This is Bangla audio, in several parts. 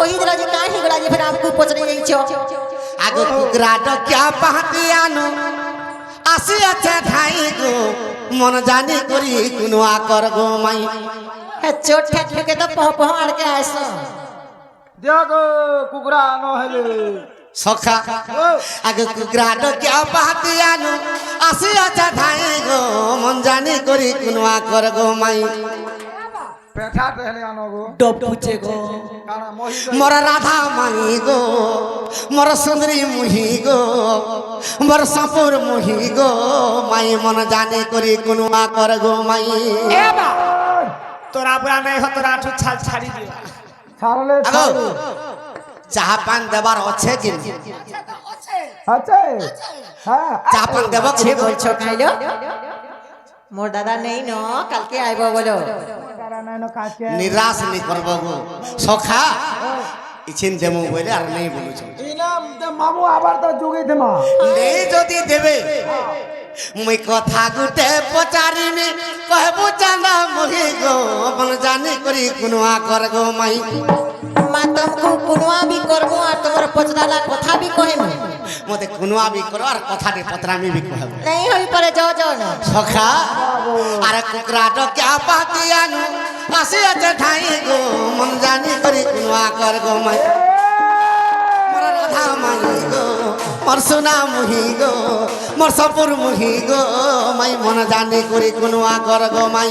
କହିଦେଲା ଯେ କାହିଁ ହେଇଗଲା ଯେ ଫେର ଆମକୁ ପଚାରି ଯାଇଛ ଆଗ କୁକୁରା ଡକିଆ ପାହାତି ଆନୁ আসি আছে ঠাই গো মন জানি করি কোনো আকর গো মাই हे चोट ठाक के तो पह पह आड़ के आइस দেখো কুকুরা নহলে সখা আগে কুকুরা ডকিয়া পাহাতি আনু আসি আছে ঠাই গো মন জানি করি কোনো আকর গো মাই পেঠা তেহলে আনো গো डब पूछे गो কারণ মহি মোর রাধা মাই গো মোর সুন্দরী মুহি গো মোর সাপুর মুহি গো মাই মন জানি করি কোনো আকর গো মাই ए बा তোরা বুড়া নাই হতো রাঠু ছাল ছাড়ি দিবা ছাড়লে আগো চাহা পান দেবার আছে কি আছে হ্যাঁ চাহা পান দেব छे কি बोलछो खाइलो मोर दादा नहीं न कल के आइबो बोलो তারা নাই না কাছে নিরাশ নি করব গো সখা ইছিন দেমু বলে আর নেই বলুছ ইনাম মামু আবার তো যোগী দেমা নেই যদি দেবে মুই কথা গুটে পচারিনি কহবু চাঁদা মুহি গো মন জানি করি কোনো আকর গো মাই मा तुमको कुनवा भी करबो और तोर पचदाला कथा भी कहेम মতে কোনো আবি করো আর কথাটি পত্রামি বি কহব नहीं होई परे जाओ जाओ ना সখা আরে কুকরা ডকিয়া পাতি আনু আসি আছে ঠাই গো মন জানি করি কোনো আকর গো মাই মোর রাধা মাই গো মোর সোনা মুহি গো মোর সপুর মুহি গো মাই মন জানি করি কোনো আকর গো মাই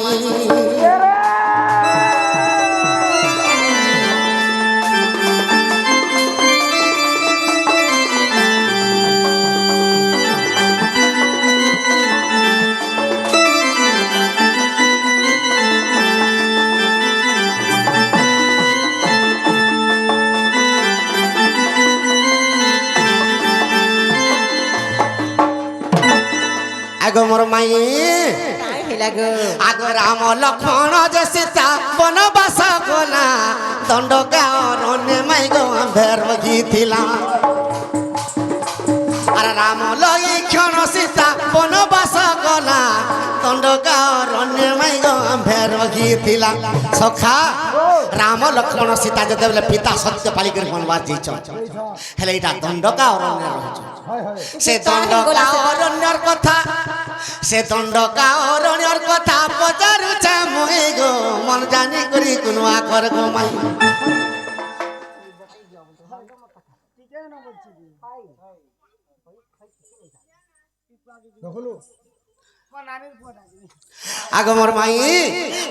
আগো মোর মাই काई हिला गो আগ রাম লক্ষ্মণ যে সীতা বনবাস গলা দণ্ড গাঁরে মাই গো ভের গিথিলা আর রাম লক্ষ্মণ সীতা বনবাস গলা দণ্ড গাঁরে মাই গো ভের গিথিলা সখা রাম লক্ষ্মণ সীতা যেতবেলে পিতা সত্যপালি করে বনবাস যাইছ হেলে এটা দণ্ডকা অরণ্যে রହୁଛ সে দণ্ডকা অরণ্যর কথা সে দণ্ডকা অরণ্যর কথা পচারুছে মুই গো মন জানি করি কোনো আকর গো মাই দেখলো আগ মোর মাই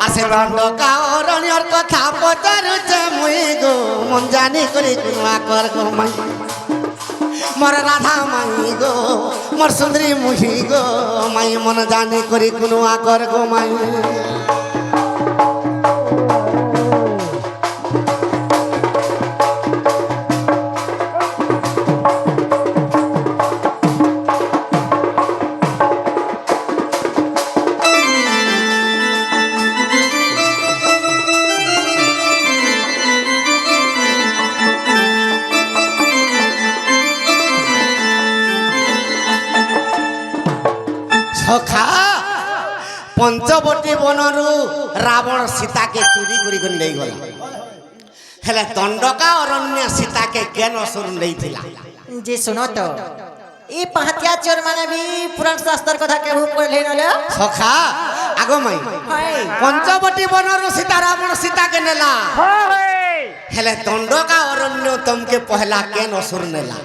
আর সে দণ্ডকা অরণ্যর কথা পচারুছে মুই গো মন জানি করি কোনো আকর গো মাই মোর রাধা মাই গো মোর সুন্দরী মুহি গো মাই মন জানি করি কোনো আকর গো মাই সখা পঞ্চবটী বনরু রাবণ সীতাকে চুরি করি করে নেই গলা হেলে দণ্ডকা অরণ্য সীতাকে কেন অসুর নেইছিলা जी सुनो तो ई पहतिया चोर माने भी पुराण शास्त्र कथा के भूप पढ़ले नले সখা আগ মাই हाय পঞ্চবটী বনরু সীতা রাবণ সীতাকে নেলা হেলে দণ্ডকা অরণ্য তমকে পহলা কেন অসুর নেলা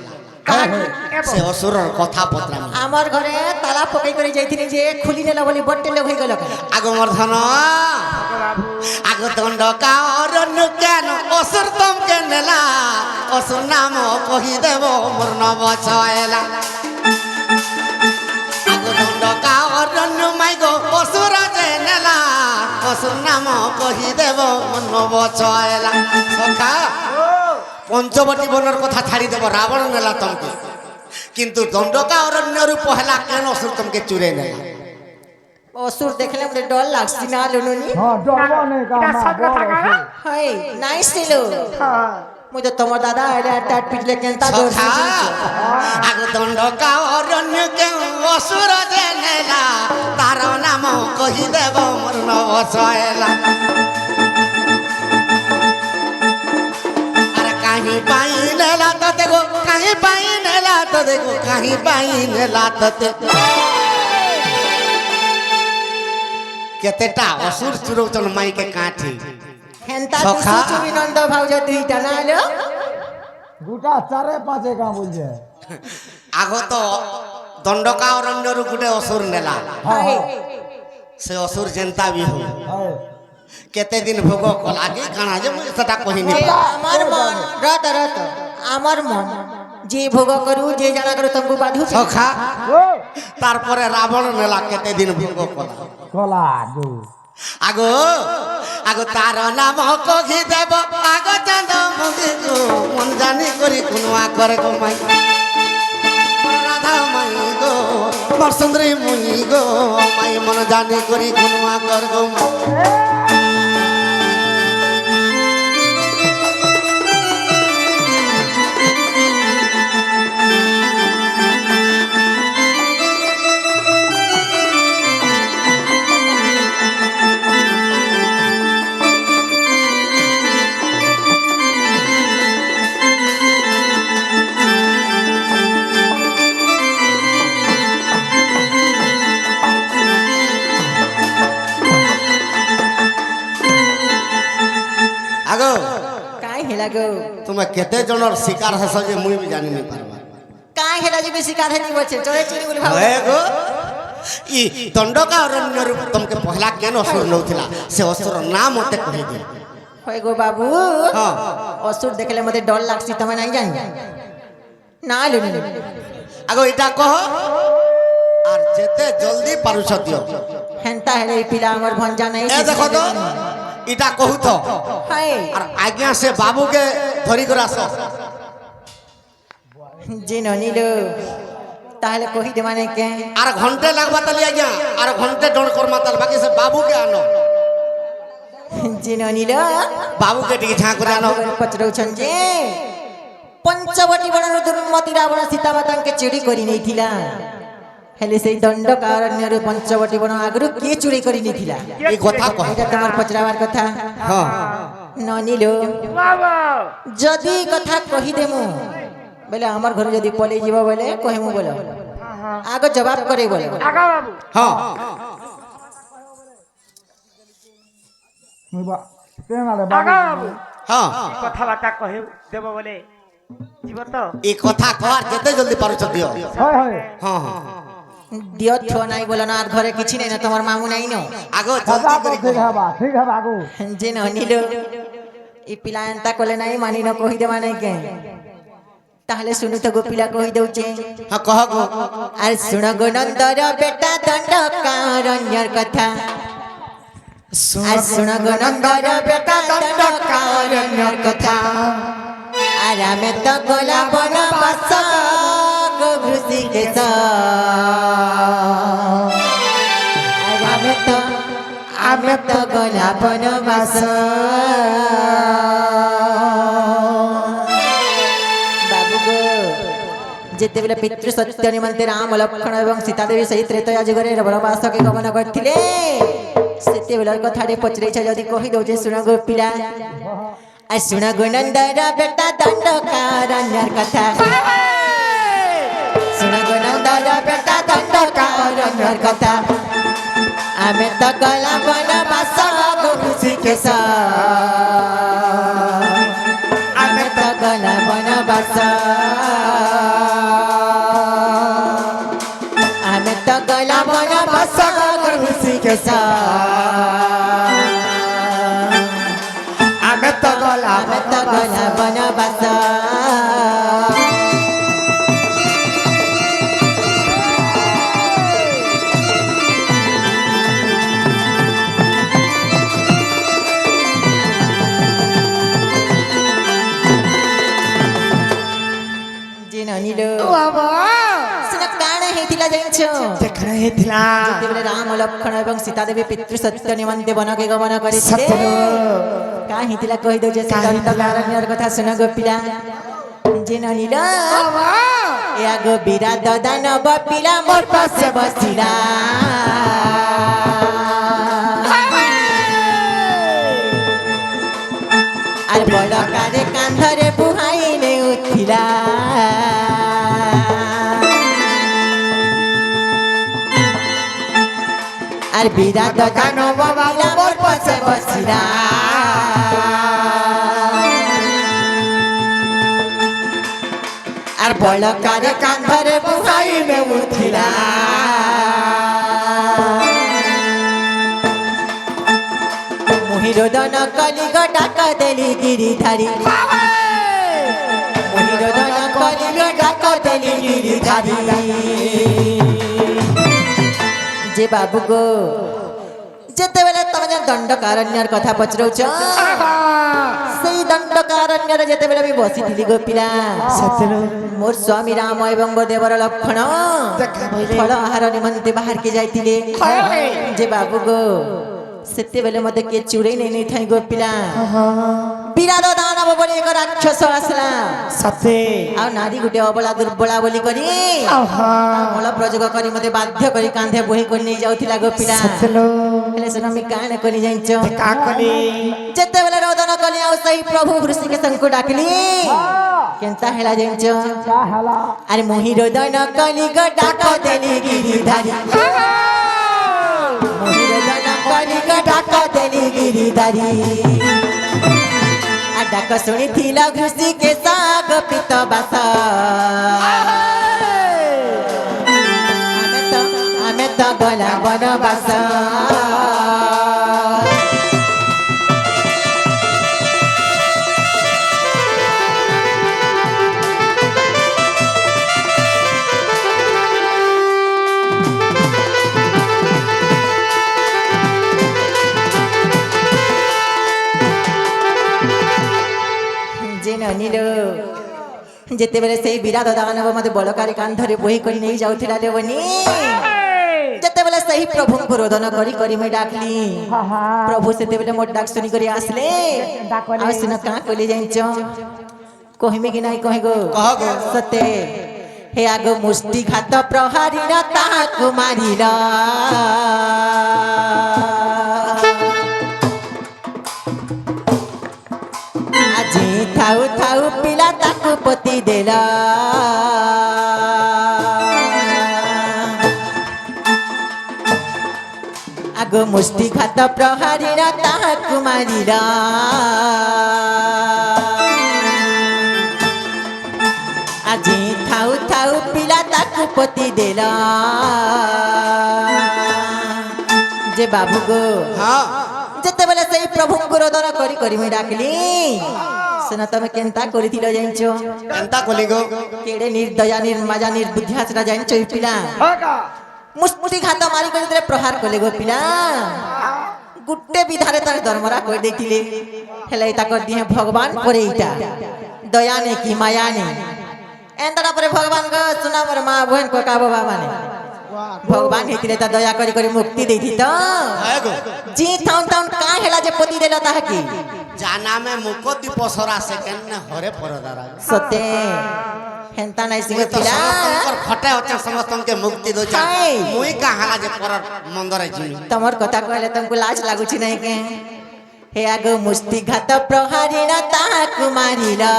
সে অসুরর কথা পত্রামি আমার ঘরে তালা পকাই করে যাইতিনি যে খুলি নেলা বলি বট্টে লোক হই গেল আগ মর্ধন আগ দণ্ডকা অরণ্য কেন অসুর তমকে নেলা অসুর নাম কহি দেব মোর নব ছয়লা আগ দণ্ডকা অরণ্য মাই গো অসুর যে নেলা অসুর নাম কহি দেব মোর নব ছয়লা সখা পঞ্চবটী বনের কথা ছাড়ি দেব রাবণ নেলা তমকে কিন্তু দণ্ডকা অরণ্য রূপ হেলা কেন অসুর তমকে চুরে নেলা असुर देखले मुझे डर लागसी ना लुनुनी হ্যাঁ ডরব নেই কা মা हाय नाइस दिलो मुझे तमर दादा आले टाट पिटले केनता डर সখা আগ দণ্ডকা অরণ্য কেউ অসুর যে নেলা তার নাম কহি দেব মোর নব ছয়লা আর कहीं पाई नेला तो देखो कहीं पाई नेला तो देखो कहीं पाई नेला तो केतेटा असुर चुरौचन माई के काठी হেনতা সখা। তুমি নন্দ ভাউজ দুইটা না হলো গোটা 4-5 গাঁ বলছে আগত দণ্ডকা অরণ্যରୁ গুটে असुर नेला হ্যাঁ হ্যাঁ से असुर जेंता भी हो হ্যাঁ केते दिन भोग कला के काना जे मुझे सेटा कहिनी আমার মন রত রত আমার মন যে ভোগ করু যে জানা করু তঙ্গু বাধু সখা ও তারপরে রাবণ নেলা কেতে দিন ভোগ কলা কলা দু আগো আগো তার নাম কহি দেব আগো চাঁদ মুখে গো মন জানি করি কুনুয়া করে গো মাই রাধা মাই গো বসুন্ধরি মুই গো মাই মন জানি করি কুনুয়া কর গো মাই আগো কাই হেলা গো তুমি কেতে জনের শিকার হস যে মুই भी জানি नहीं পারবা কাই হেলা যে বেশি কাঁধে নি বলছে চলে চুরি বলে ভাব হয়ে গো ই দণ্ডকা অরণ্যରୁ ତମକେ ପହଲା କେନ ଅସୁର ନଉଥିଲା ସେ ଅସୁର ନାଁ ମତେ କହିଦି হয় গো বাবু হ্যাঁ অসুর দেখলে মতে ডর লাগছি তুমি নাই জানি না লুনি আগো এটা কহ আর যেতে জলদি পারুছ দিও হেনতা হেলে এই পিলা আমার ভঞ্জা নাই এ দেখো তো এটা কহু তো হয় আর আজ্ঞা সে বাবুকে ধরি করে আস যে ননিল তাহলে কহি দে মানে কে আর ঘন্টে লাগবা তালি আজ্ঞা আর ঘন্টে ডর করমা তাল বাকি সে বাবুকে আনো যে ননিল বাবুকে টিকে ঝাঁ করে আনো পচরৌছন যে পঞ্চবটি বড় দুর্মতি রাবণ সীতা মাতাকে চুরি করি নেইছিলা হেলে সেই দণ্ডকারণ্যর পঞ্চবটি বন আগরু কে চুরি করি নেইছিলা এই কথা কহ এটা তোমার পচরাবার কথা হ্যাঁ ননিল যদি কথা কহি দেমু বলে আমার ঘরে যদি পলে যাব বলে কহেমু বলো আগে জবাব করে বলে হ্যাঁ মুই বা তেনালে বাবু হ্যাঁ কথাবার্তা কহে দেব বলে জীব তো এই কথা কহ আর যেতে জলদি পারুছ দিও হয় হয় হ্যাঁ হ্যাঁ দিও থো নাই বলো না আর ঘরে কিছু নাই না তোমার মামু নাই না আগো দাদা জলদি তো করে ঠিক হবে আগু যে ননিল এই পিলা এন্তা কলে নাই মানি ন কহি দেবা নাই কে তাহলে শুনু তো গোপিলা কহি দউছে হ্যাঁ কহ গো আর শুন গো নন্দর বেটা দণ্ডকারণ্যর কথা আর শুন গো নন্দর বেটা দণ্ডকারণ্যর কথা আর আমি তো গোলা বন বাস গো ভৃষিকেশ আর আমি তো গোলা বন বাস বাবু গো যেতেবেলে পিতৃ সত্য নিমন্তে রাম লক্ষ্মণ এবং সীতা দেবী সেই ত্রেতয়া যুগরে বনবাসকে গমন করଥିଲେ সেতেবেলার কথাটি পচরেছ যদি কহি দউছে শুণ গো পিলা আর শুণ গো নন্দর বেটা দণ্ডকারণ্যর কথা শুণ গো নন্দর বেটা দণ্ডকারণ্যর কথা আমি তো গলা বনবাস গো ভৃষিকেশ আমি তো গলা বনবাস আমি তো গলা বনবাস গো ভৃষিকেশ আমি তো গলা আমি তো গলা বনবাস যে ননিল সেটা কাଣା হেইতিলা জানিছো যেখানে হেতিলা যেতেবেলে রাম লক্ষ্মণ এবং সীতা দেবী পিতৃ সত্য নিমন্তে বনকে গমন করিছিলে কা হেইতিলা কহি দউছে সে দণ্ডকারণ্যর কথা শুন গো পিলা যে ননিল এ আগো বীরা দানব পিলা মোর পাশে বসিলা আর বড় কারে কান্ধরে বুহাই উঠিলা আর বিরাট দানব বাবা মোর পাশে বসিলা আর বলকারে কান্ধরে বুহাই মে উঠিলা মহিরোদন কলিগ ডাক দেলি গিরিধারী মহিরোদন কলিগ ডাক দেলি গিরিধারী যে বাবু গো যেতেবেলে তুমি যে দণ্ডকারণ্যর কথা পচরৌছ সেই দণ্ডকারণ্যরে যেতেবেলে আমি বসিଥିଲି গো পিলা মোর স্বামী রাম এবং দেবর লক্ষণ ফল আহার নিমন্তে বাহারকে যাইଥିଲେ যে বাবু গো সেতেবেলে মতে কে চুড়েই নেই ঠাই গো পিলা বিরাট দানব বলি এক রাক্ষস আসলা সতে আর নারী গুটে অবলা দুর্বলা বলি করি মল প্রযোগ করি মতে বাধ্য করি কাঁধে বহি করে নিয়ে যাউଥିଲା গো পিলা ହେଲେ ସେନ ଆମେ କାଣ କରି ଜାଣିଛ କା କଲି ଯେତେବେଳେ ରୋଦନ କଲି ଆଉ ସେଇ ପ୍ରଭୁ ହୃଷିକେଶଙ୍କୁ ଡାକିଲି କେନ୍ତା ହେଲା ଜାଣିଛ क्या हला ଆରେ ମୁହିଁ ରୋଦନ କଲି ଗ ଡାକ ଦେଲି ଗିରିଧାରୀ ମୁହିଁ ରୋଦନ କଲି ଗ ଡାକ ଦେଲି ଗିରିଧାରୀ ଆ ଡାକ ଶୁଣିଥିଲ ହୃଷିକେଶ ଗୋପିତ ବାସ ଆମେ ତ ଗଲା ବନବାସ যেতেবেলে সেই বিরাট দানব মতে বলকারী কান্ধরে বহি করে নেই যাউଥିଲା দেবনি যেতেবেলে সেই প্রভুଙ୍କୁ ରୋଦନ କରି କରି ମୁଇଁ ଡାକଲି ପ୍ରଭୁ ସେତେବେଲେ ମୋର୍ ଡାକ ଶୁଣି କରି ଆସିଲେ ଆଉ ସିନା କାଁ କହିଲେ ଜାଣିଛ କହିମି କି ନାଇଁ କହି ଗো କହ ଗো। ସତେ हे आग मुष्टिघात प्रहारीण ताहाकु मारिल আজি थाउ थाउ पिला ताकु पति देला आग मुष्टिघात प्रहारीण ताहाकु मारिल আজি थाउ थाउ पिला ताकु पति देला जे बाबू गो हाँ যেতেবেলে সেই প্রভুଙ୍କୁ ରୋଦନ କରି କରି ମୁଇଁ ଡାକିଲି ସେନ ତମେ କେନ୍ତା କରିଥିଲ ଜାଣିଛ एंता कोली गो କେଡେ ନିର୍ଦୟା ନିର୍ମାଜା ନିର୍ବୁଦ୍ଧିଆ ସେଟା ଜାଣିଛ ଏ ପିଲା ମୁଷ୍ଟିଘାତ ମାରି କରି ଯେତେବେଳେ ପ୍ରହାର କଲେ ଗো ପିଲା ଗୁଟେ ବିଧାରେ ତାର ଦରମରା କରି ଦେଇଥିଲେ ହେଲେ ତାକର ଦିহে ଭଗବାନ ପରେ ଏଇଟା ଦୟା ନେ କି ମାୟା ନେ एंतरा पर भगवान का सुना मोर माँ बहन को का बाबा माने भगवान हेतिले ता दया करी करी मुक्ति देथि त है गो जी थाउन थाउन का हेला जे पति देला ता की जाना में मुकोती पसरा से केने हरे परदारा सते हेंता नै सिंह तो पिला समस्तंकर खटे होचे समस्तन के मुक्ति दो जा हाय। मुई का हाला जे पर मंदरे जी तमर कथा कहले तुमको लाज लागु छी नै के हे आगो मुष्टिघात प्रहारीण ताहाकु मारिला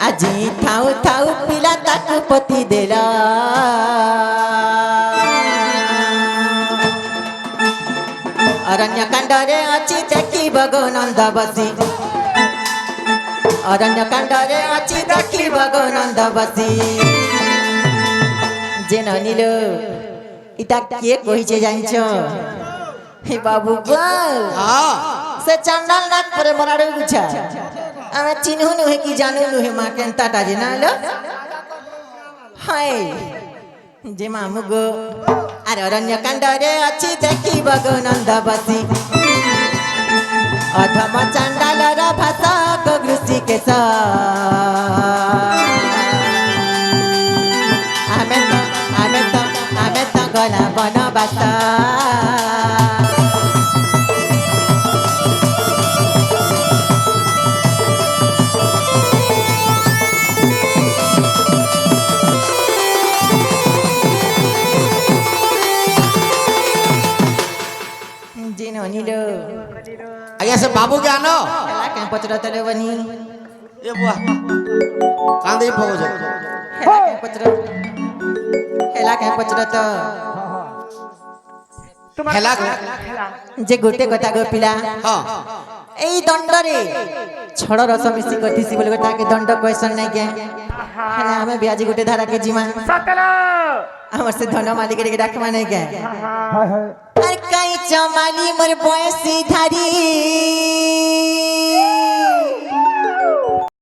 আজি थाउ थाउ पिला ताकु पति देला अरण्य कांडरे अछि देखी बगो नंद बसी अरण्य कांडरे अछि देखी बगो नंद बसी जेन नील इटा के कहिছে জানছ हे बाबू गो हाँ से चंडाल नाक परे मराडे गुछा आमे चिन्हु नुहे कि जानू नुहे माँ केन्ताटा जे नालो हाय जे मामु गो आरे अरण्य कांडरे अछि देखी बगो नंद बसी अधम चंडालर भाषा को ऋषिकेश आमे तो गला बनबास ଯେ ନନିଲ ଆଜ୍ଞା ସେ ବାବୁ କେ ଆନ ହେଲା କାଁ ପଚରତଲେ ବନି ଏ ବୁଆ କାନ୍ଦି ପକଉଛ ହେଲା କାଁ ପଚରତ ହେଲା ଯେ ଗୋଟେ କଥା ଗো ପିଲା ହଁ এই দণ্ডরে ছড় রস মিশি গতিছি বলে তাকে দণ্ড কোয়েশন নাই কে হ্যাঁ আমি বিয়াজি গোটে ধারা কে জিমা আমার সে ধন মালিক রে ডাকমা নাই কে হায় হায় আর কাই চমালি মোর বয়সী ধারি